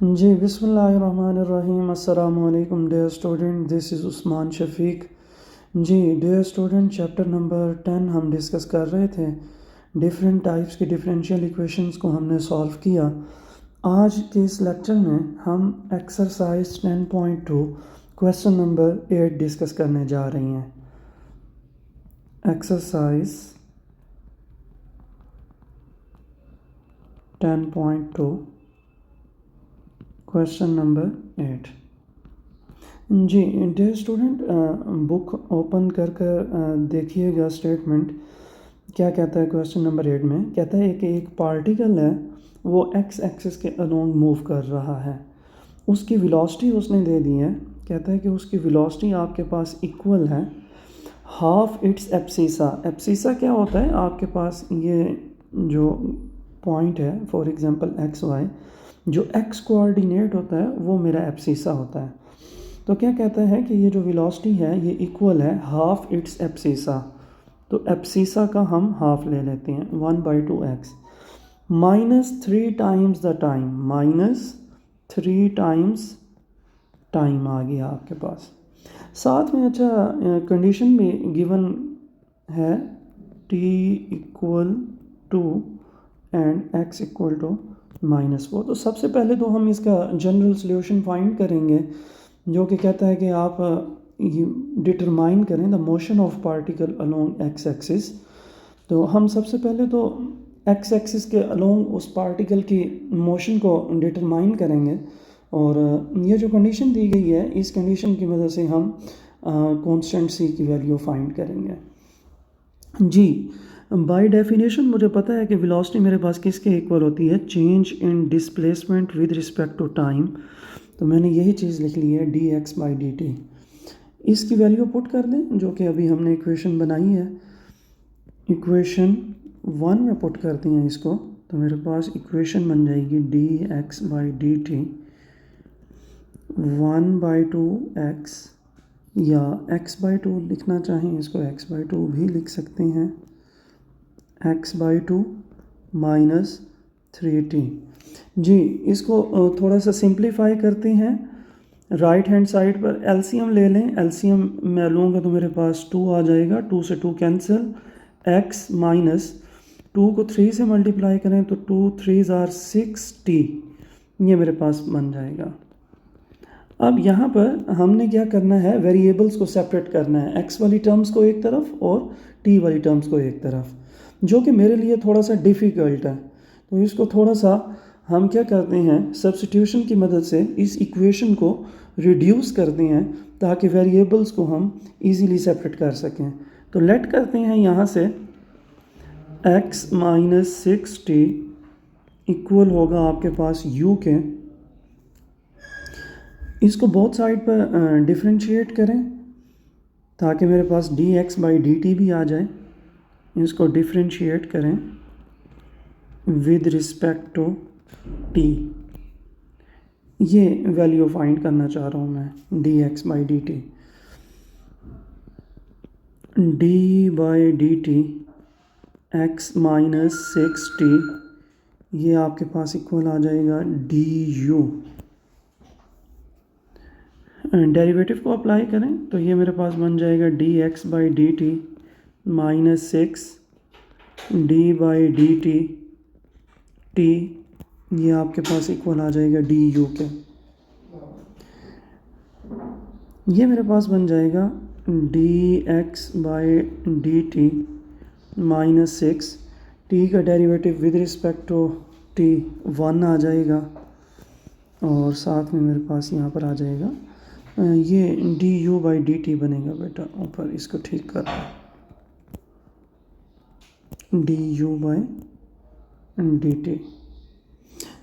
जी बिस्मिल्लाहिर्रहमानिर्रहीम। अस्सलामु अलैकुम dear student, this is Usman Shafiq. जी डियर स्टूडेंट, चैप्टर नंबर 10 हम डिस्कस कर रहे थे। डिफरेंट टाइप्स की डिफरेंशियल इक्वेशंस को हमने सॉल्व किया। आज के इस लेक्चर में हम एक्सरसाइज 10.2 क्वेश्चन नंबर 8 डिस्कस करने जा रही हैं। Exercise 10.2 question number 8। जी डियर स्टूडेंट, बुक ओपन कर देखिएगा। स्टेटमेंट क्या कहता है क्वेश्चन नंबर 8 में? कहता है कि एक पार्टिकल है, वो एक्स एक्सिस के अलोंग मूव कर रहा है। उसकी वेलोसिटी उसने दे दी है। कहता है कि उसकी वेलोसिटी आपके पास इक्वल है हाफ इट्स एब्सिसा। एब्सिसा क्या होता है? आपके पास ये जो पॉइंट है, फॉर एग्जांपल एक्स वाई, जो एक्स कोऑर्डिनेट होता है वो मेरा एब्सिसा होता है। तो क्या कहता है कि ये जो वेलोसिटी है ये इक्वल है हाफ इट्स एब्सिसा। तो एब्सिसा का हम हाफ ले लेते हैं, 1/2x -3 times the time. -3 times time आ गया आपके पास। साथ में अच्छा कंडीशन भी गिवन है, t equal to and x equal to -4। तो सबसे पहले तो हम इसका जनरल सॉल्यूशन फाइंड करेंगे, जो कि कहता है कि आप डिटरमाइन करें the motion of particle along x axis. तो हम सबसे पहले तो एक्स एक्सिस के अलोंग उस पार्टिकल की मोशन को डिटरमाइन करेंगे। और ये जो कंडीशन दी गई है, इस कंडीशन की वजह से हम कांस्टेंट सी की वैल्यू फाइंड करेंगे। जी बाय डेफिनेशन मुझे पता है कि वेलोसिटी मेरे पास किसके इक्वल होती है? Change in displacement with respect to time. तो मैंने यही चीज़ लिख ली है, dx/dt। इसकी वैल्यू पुट कर दें, जो कि अभी हमने इक्वेशन बनाई है। इक्वेशन 1 में पुट करते हैं इसको, तो मेरे पास इक्वेशन बन जाएगी dx/dt 1/2x, या x/2 लिखना चाहें इसको x/2 भी लिख सकते हैं, x/2 -3t। जी इसको थोड़ा सा सिंप्लीफाई करते हैं। राइट हैंड साइड पर एलसीएम ले लें। एलसीएम मैं लूँगा तो मेरे पास 2 आ जाएगा, 2 से 2 कैंसिल। x माइनस 2 को 3 से मल्टीप्लाई करें तो 2 3s आर 6t, ये मेरे पास बन जाएगा। अब यहाँ पर हमने क्या करना है, वेरिएबल्स को सेपरेट करना है, x वाली टर्म्स को एक तरफ और t वाली टर्म्स को एक तरफ, जो कि मेरे लिए थोड़ा सा डिफ़िकल्ट है। तो इसको थोड़ा सा हम क्या करते हैं, सब्स्टिट्यूशन की मदद से इस इक्वेशन को रिड्यूस करते हैं, ताकि वेरिएबल्स को हम इजीली सेपरेट कर सकें। तो लेट करते हैं यहाँ से x माइनस 6t इक्वल होगा आपके पास u के। इसको बोथ साइड पर डिफ्रेंशिएट करें, ताकि मेरे पास dx/dt भी आ जाए। इसको डिफ्रेंशिएट करें विद रिस्पेक्ट टू t। ये वैल्यू फाइंड करना चाह रहा हूँ मैं, dx/dt। d/dt x minus 6t, ये आपके पास इक्वल आ जाएगा du। डेरिवेटिव को अप्लाई करें तो ये मेरे पास बन जाएगा dx/dt -6 d/dt t, ये आपके पास इक्वल आ जाएगा du के। ये मेरे पास बन जाएगा dx/dt -6, t का derivative with respect to t 1 आ जाएगा, और साथ में मेरे पास यहाँ पर आ जाएगा ये du/dt बनेगा। बेटा ऊपर इसको ठीक कर du/dt।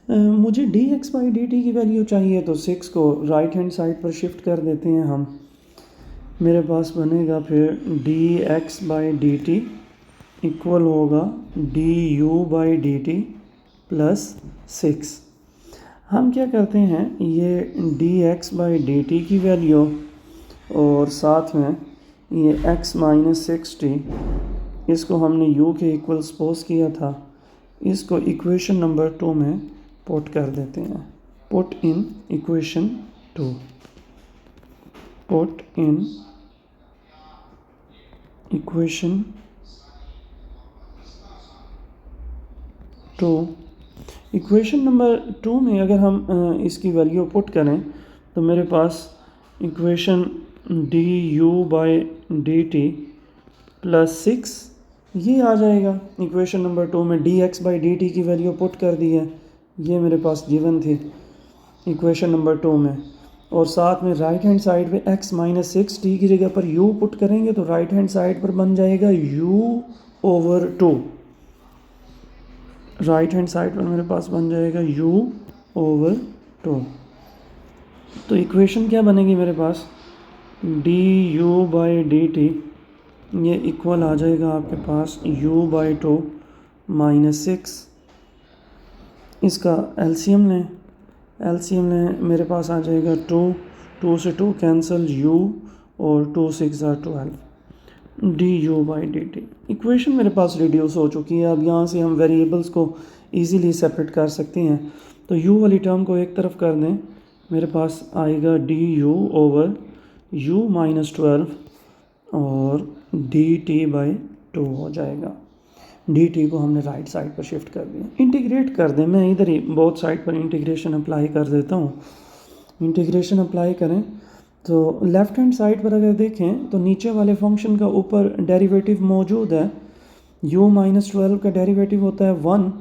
मुझे dx/dt की वैल्यू चाहिए, तो 6 को राइट हैंड साइड पर शिफ्ट कर देते हैं हम। मेरे पास बनेगा फिर dx/dt इक्वल होगा du/dt प्लस 6। हम क्या करते हैं, ये dx/dt की वैल्यू और साथ में ये x माइनस 6t, इसको हमने u के इक्वल सपोज किया था, इसको इक्वेशन नंबर 2 में पुट कर देते हैं। Put in equation 2, put in equation 2। Equation number 2 में अगर हम इसकी वैल्यू पुट करें तो मेरे पास इक्वेशन du/dt प्लस 6 ये आ जाएगा। इक्वेशन नंबर 2 में dx/dt की वैल्यू पुट कर दी है, ये मेरे पास गिवन थी इक्वेशन नंबर 2 में। और साथ में राइट हैंड साइड पे x माइनस 6t की जगह पर u पुट करेंगे तो राइट हैंड साइड पर बन जाएगा u/2। राइट हैंड साइड पर मेरे पास बन जाएगा u/2। तो इक्वेशन क्या बनेगी मेरे पास, du/dt ये इक्वल आ जाएगा आपके पास u/2 माइनस 6। इसका एलसीएम लें, मेरे पास आ जाएगा 2 से 2 कैंसिल u और 2 6 12 du/dt। इक्वेशन मेरे पास रिड्यूस हो चुकी है। अब यहाँ से हम वेरिएबल्स को इजीली सेपरेट कर सकते हैं। तो u वाली टर्म को एक तरफ कर दें, मेरे पास आएगा du/u माइनस 12 और dt/2 हो जाएगा। dt को हमने राइट साइड पर शिफ्ट कर दिया। इंटीग्रेट कर दें, मैं इधर ही बोथ साइड पर इंटीग्रेशन अप्लाई कर देता हूँ। इंटीग्रेशन अप्लाई करें तो लेफ़्ट हैंड साइड पर अगर देखें तो नीचे वाले फंक्शन का ऊपर डेरिवेटिव मौजूद है। u माइनस 12 का डेरिवेटिव होता है 1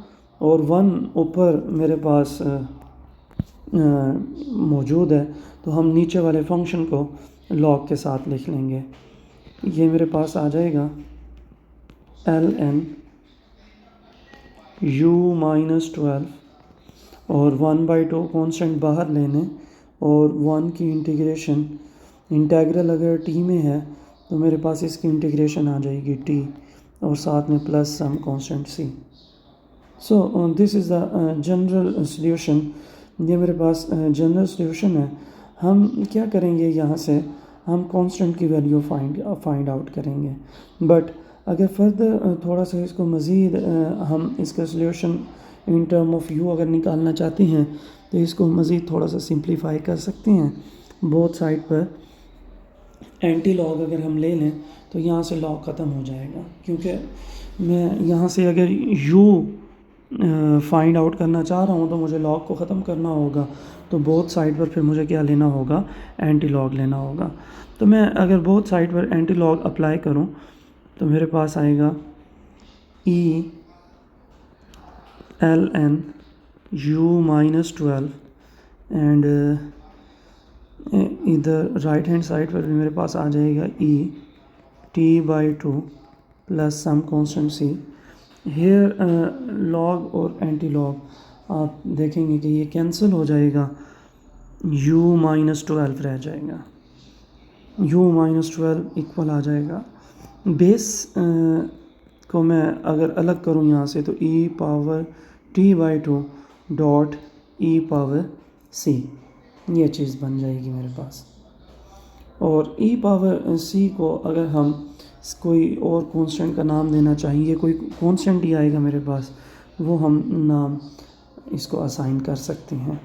और 1 ऊपर मेरे पास मौजूद है, तो हम नीचे वाले फंक्शन को लॉग के साथ लिख लेंगे। ये मेरे पास आ जाएगा ln u माइनस 12 और 1/2 कॉन्स्टेंट बाहर लेने और 1 की इंटीग्रेशन, इंटेग्रल अगर t में है तो मेरे पास इसकी इंटीग्रेशन आ जाएगी t और साथ में plus some constant c। So this is the general solution. ये मेरे पास जनरल सॉल्यूशन है। हम क्या करेंगे, यहाँ से हम कांस्टेंट की वैल्यू फाइंड आउट करेंगे। बट अगर फर्दर थोड़ा सा इसको मज़ीद हम इसका solution in term of u अगर निकालना चाहते हैं तो इसको मज़ीद थोड़ा सा सिंप्लीफाई कर सकते हैं। बोथ साइड पर एंटी लॉग अगर हम ले लें तो यहाँ से लॉग ख़त्म हो जाएगा, क्योंकि मैं यहाँ से अगर u फाइंड आउट करना चाह रहा हूँ तो मुझे लॉग को ख़त्म करना होगा। तो बोथ साइड पर फिर मुझे क्या लेना होगा, एंटी लॉग लेना होगा। तो मैं अगर बोथ साइड पर एंटी लॉग अप्लाई करूँ तो मेरे पास आएगा e ln u minus 12 and इधर राइट हैंड साइड पर भी मेरे पास आ जाएगा e t/2 plus some constant c। Here log और एंटी लॉग आप देखेंगे कि ये कैंसिल हो जाएगा, u माइनस 12 रह जाएगा, u माइनस 12 इक्वल आ जाएगा। बेस को मैं अगर अलग करूँ यहाँ से तो e power t/2 dot e power c, ये चीज़ बन जाएगी मेरे पास। और e पावर c को अगर हम कोई और कांस्टेंट का नाम देना चाहिए, कोई कांस्टेंट ही आएगा मेरे पास, वो हम नाम इसको असाइन कर सकते हैं।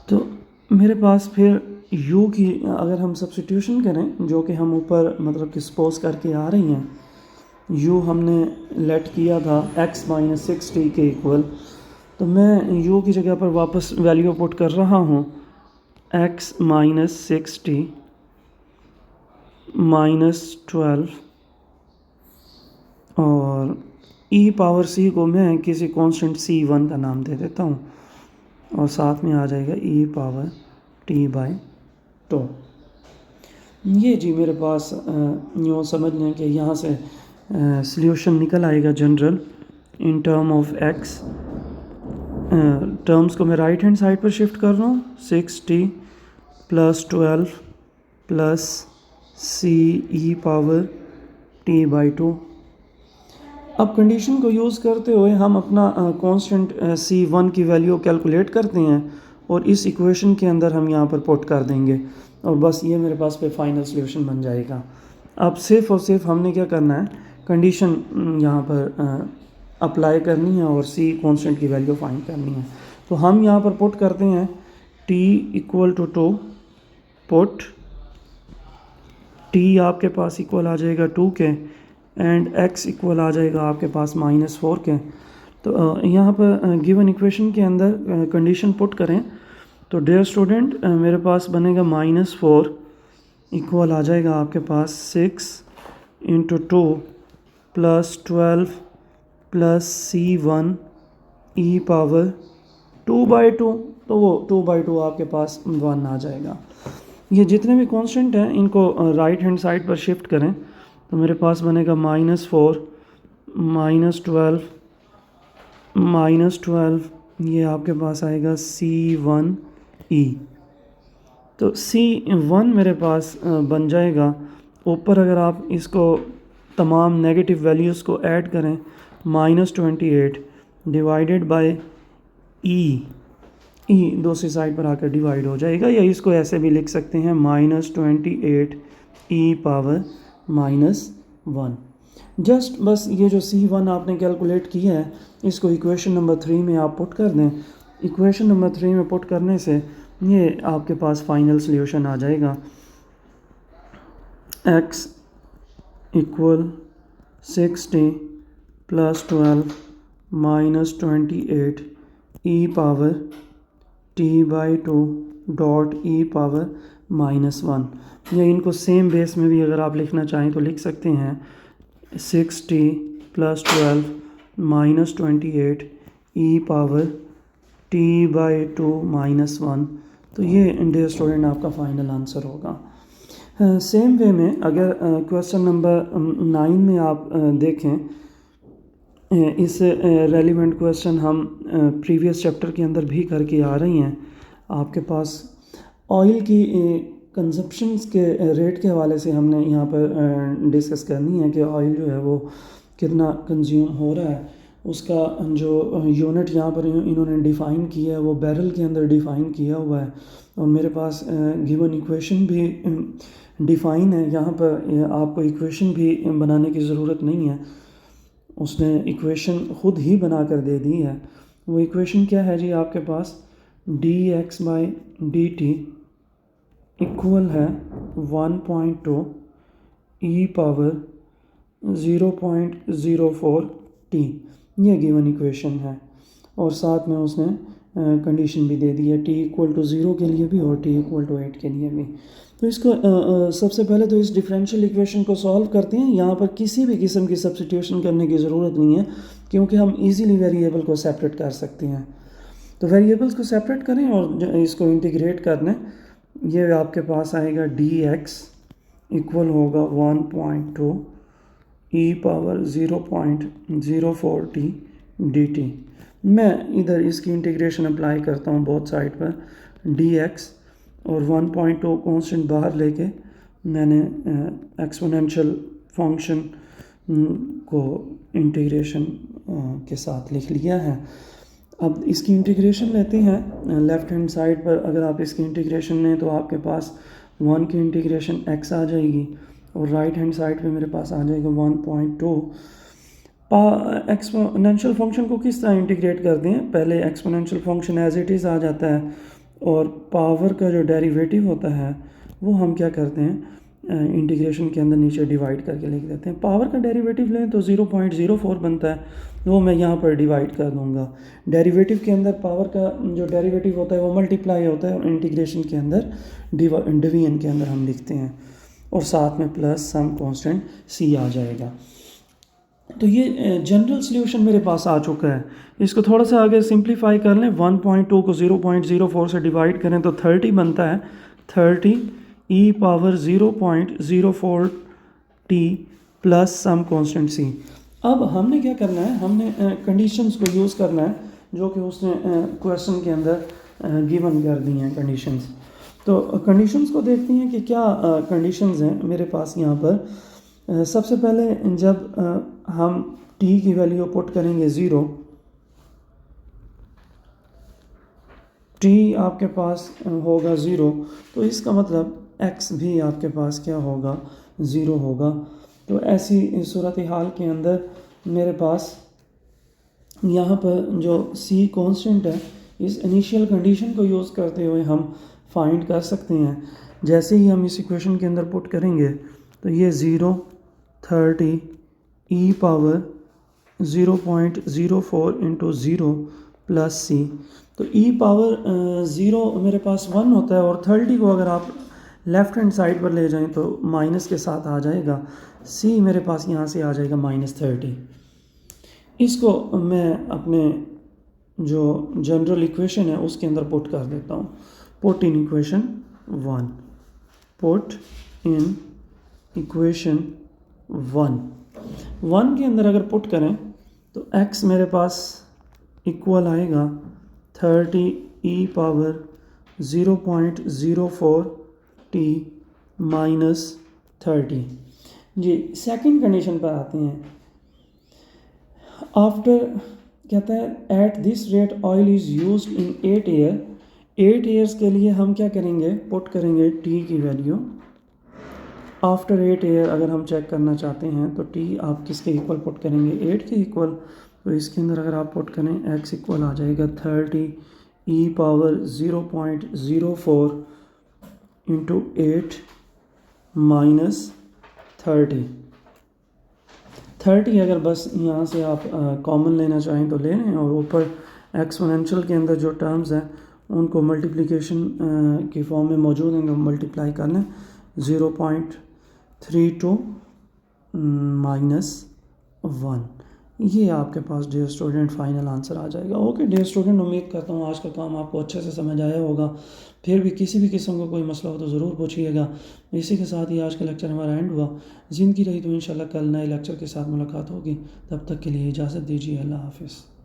तो मेरे पास फिर u की अगर हम सब्स्टिट्यूशन करें, जो कि हम ऊपर मतलब कि सपोज करके आ रही हैं, u हमने लेट किया था x माइनस 6t के इक्वल, तो मैं u की जगह पर वापस वैल्यू पुट कर रहा हूँ x माइनस 6t माइनस 12 और e पावर c को मैं किसी कांस्टेंट c1 का नाम दे देता हूँ और साथ में आ जाएगा e पावर t/2। ये जी मेरे पास यूँ समझ लें कि यहाँ से सॉल्यूशन निकल आएगा general in term of x। Terms को मैं राइट हैंड साइड पर शिफ्ट कर रहा हूँ, 6t plus 12 plus c e power t/2। अब कंडीशन को यूज़ करते हुए हम अपना कांस्टेंट c1 की वैल्यू कैलकुलेट करते हैं और इस इक्वेशन के अंदर हम यहाँ पर पुट कर देंगे और बस ये मेरे पास पे फाइनल सॉल्यूशन बन जाएगा। अब सिर्फ और सिर्फ हमने क्या करना है, कंडीशन यहाँ पर अप्लाई करनी है और सी कांस्टेंट की वैल्यू फाइंड करनी है। तो हम यहाँ पर पुट करते हैं t equal to 2, put t आपके पास इक्वल आ जाएगा 2 के एंड x इक्वल आ जाएगा आपके पास -4 के। तो यहाँ पर गिवन इक्वेशन के अंदर कंडीशन पुट करें तो डियर स्टूडेंट मेरे पास बनेगा -4 इक्वल आ जाएगा आपके पास 6 into 2 plus 12 plus C1 e power 2/2, तो वो 2/2 आपके पास 1 आ जाएगा। ये जितने भी कांस्टेंट हैं इनको राइट हैंड साइड पर शिफ्ट करें तो मेरे पास बनेगा -4 -12 ये आपके पास आएगा C1e। तो C1 मेरे पास बन जाएगा। ऊपर अगर आप इसको तमाम नेगेटिव वैल्यूज़ को ऐड करें -28 डिवाइडेड बाय ई दूसरी साइड पर आकर डिवाइड हो जाएगा, या इसको ऐसे भी लिख सकते हैं -28 e पावर -1। जस्ट बस ये जो C1 आपने कैलकुलेट किया है इसको इक्वेशन नंबर 3 में आप पुट कर दें। इक्वेशन नंबर 3 में पुट करने से ये आपके पास फाइनल सॉल्यूशन आ जाएगा x equal 60 plus 12 -28 e power t/2 dot e power -1। या इनको सेम बेस में भी अगर आप लिखना चाहें तो लिख सकते हैं 60 प्लस 12 -28 e पावर t/2 -1। तो ये डियर स्टूडेंट आपका फाइनल आंसर होगा। सेम वे में अगर क्वेश्चन नंबर 9 में आप देखें, इस रेलिवेंट क्वेश्चन हम प्रीवियस चैप्टर के अंदर भी करके आ रही हैं। आपके पास ऑयल की कंजप्शंस के रेट के हवाले से हमने यहाँ पर डिस्कस करनी है कि ऑयल जो है वो कितना कंज्यूम हो रहा है। उसका जो यूनिट यहाँ पर इन्होंने डिफ़ाइन किया है वो बैरल के अंदर डिफ़ाइन किया हुआ है, और मेरे पास गिवन इक्वेशन भी डिफ़ाइन है। यहाँ पर आपको इक्वेशन भी बनाने की ज़रूरत नहीं है, उसने इक्वेशन ख़ुद ही बना कर दे दी है। वो इक्वेशन क्या है जी, आपके पास dx/dt इक्वल है 1.2 e पावर 0.04 t, ये गिवन इक्वेशन है। और साथ में उसने कंडीशन भी दे दी है t इक्वल टू 0 के लिए भी और t इक्वल टू 8 के लिए भी। तो इसको सबसे पहले तो इस डिफरेंशियल इक्वेशन को सॉल्व करते हैं। यहाँ पर किसी भी किस्म की सब्स्टिट्यूशन करने की ज़रूरत नहीं है, क्योंकि हम इजीली वेरिएबल को सेपरेट कर सकते हैं। तो वेरिएबल्स को सेपरेट करें और इसको इंटीग्रेट कर लें। ये आपके पास आएगा dx इक्वल होगा 1.2 e पावर 0.04 t dt। मैं इधर इसकी इंटीग्रेशन अप्लाई करता हूँ बोथ साइड पर, dx और 1.2 कांस्टेंट बाहर लेके मैंने एक्सपोनेंशियल फंक्शन को इंटीग्रेशन के साथ लिख लिया है। अब इसकी इंटीग्रेशन लेते हैं लेफ़्ट हैंड साइड पर। अगर आप इसकी इंटीग्रेशन लें तो आपके पास 1 की इंटीग्रेशन x आ जाएगी, और राइट हैंड साइड पे मेरे पास आ जाएगा 1.2। एक्सपोनेंशियल फंक्शन को किस तरह इंटीग्रेट करते हैं, पहले exponential function as it is आ जाता है, और पावर का जो डेरिवेटिव होता है वो हम क्या करते हैं इंटीग्रेशन के अंदर नीचे डिवाइड करके लिख देते हैं। पावर का डेरिवेटिव लें तो 0.04 बनता है, वो मैं यहाँ पर डिवाइड कर दूँगा। डेरिवेटिव के अंदर पावर का जो डेरिवेटिव होता है वो मल्टीप्लाई होता है, और इंटीग्रेशन के अंदर डिवीजन के अंदर हम लिखते हैं, और साथ में प्लस सम कांस्टेंट c आ जाएगा। तो ये जनरल सॉल्यूशन मेरे पास आ चुका है। इसको थोड़ा सा आगे सिंप्लीफाई कर लें, 1.2 को 0.04 से डिवाइड करें तो 30 बनता है, 30 e power 0.04 t plus some constant c। अब हमने क्या करना है, हमने कंडीशंस को यूज़ करना है जो कि उसने क्वेश्चन के अंदर गिवन कर दी हैं कंडीशंस। तो कंडीशंस को देखते हैं कि क्या कंडीशंस हैं मेरे पास यहाँ पर। सबसे पहले जब हम t की वैल्यू पुट करेंगे 0, t आपके पास होगा 0, तो इसका मतलब x भी आपके पास क्या होगा, 0 होगा। तो ऐसी सूरत हाल के अंदर मेरे पास यहाँ पर जो सी कांस्टेंट है, इस इनिशियल कंडीशन को यूज़ करते हुए हम फाइंड कर सकते हैं। जैसे ही हम इस इक्वेशन के अंदर पुट करेंगे तो ये 0, 30 ई पावर 0.04 इंटू 0 प्लस सी। तो ई पावर 0 मेरे पास 1 होता है, और 30 को अगर आप लेफ़्ट हैंड साइड पर ले जाएं तो माइनस के साथ आ जाएगा। सी मेरे पास यहाँ से आ जाएगा -30। इसको मैं अपने जो जनरल इक्वेशन है उसके अंदर पुट कर देता हूँ। Put in equation 1, put in equation 1 के अंदर अगर पुट करें तो x मेरे पास इक्वल आएगा 30 ई पावर 0.04 t माइनस 30। जी, सेकंड कंडीशन पर आते हैं। आफ्टर कहता है at this rate oil is used in 8 year. 8 years के लिए हम क्या करेंगे, पुट करेंगे टी की वैल्यू। आफ्टर 8 ईयर अगर हम चेक करना चाहते हैं तो टी आप किसके इक्वल पुट करेंगे, 8 के इक्वल। तो इसके अंदर अगर आप पुट करें एक्स इक्वल आ जाएगा 30 ई पावर 0.04 इंटू 8 माइनस 30 अगर बस यहाँ से आप कॉमन लेना चाहें तो ले लें, और ऊपर एक्सपोनेंशियल के अंदर जो टर्म्स हैं उनको मल्टीप्लिकेशन की फॉर्म में मौजूद हैं, तो मल्टीप्लाई कर लें। 0.32 माइनस 1, ये आपके पास डियर स्टूडेंट फाइनल आंसर आ जाएगा। ओके डियर स्टूडेंट, उम्मीद करता हूँ आज का काम आपको अच्छे से समझ आया होगा। फिर भी किसी भी किस्म का कोई मसला हो तो ज़रूर पूछिएगा। इसी के साथ ही आज का लेक्चर हमारा एंड हुआ। ज़िंदगी रही तो इंशाल्लाह कल नए लेक्चर के साथ मुलाकात होगी। तब तक के लिए इजाज़त दीजिए। अल्लाह हाफ़िज़।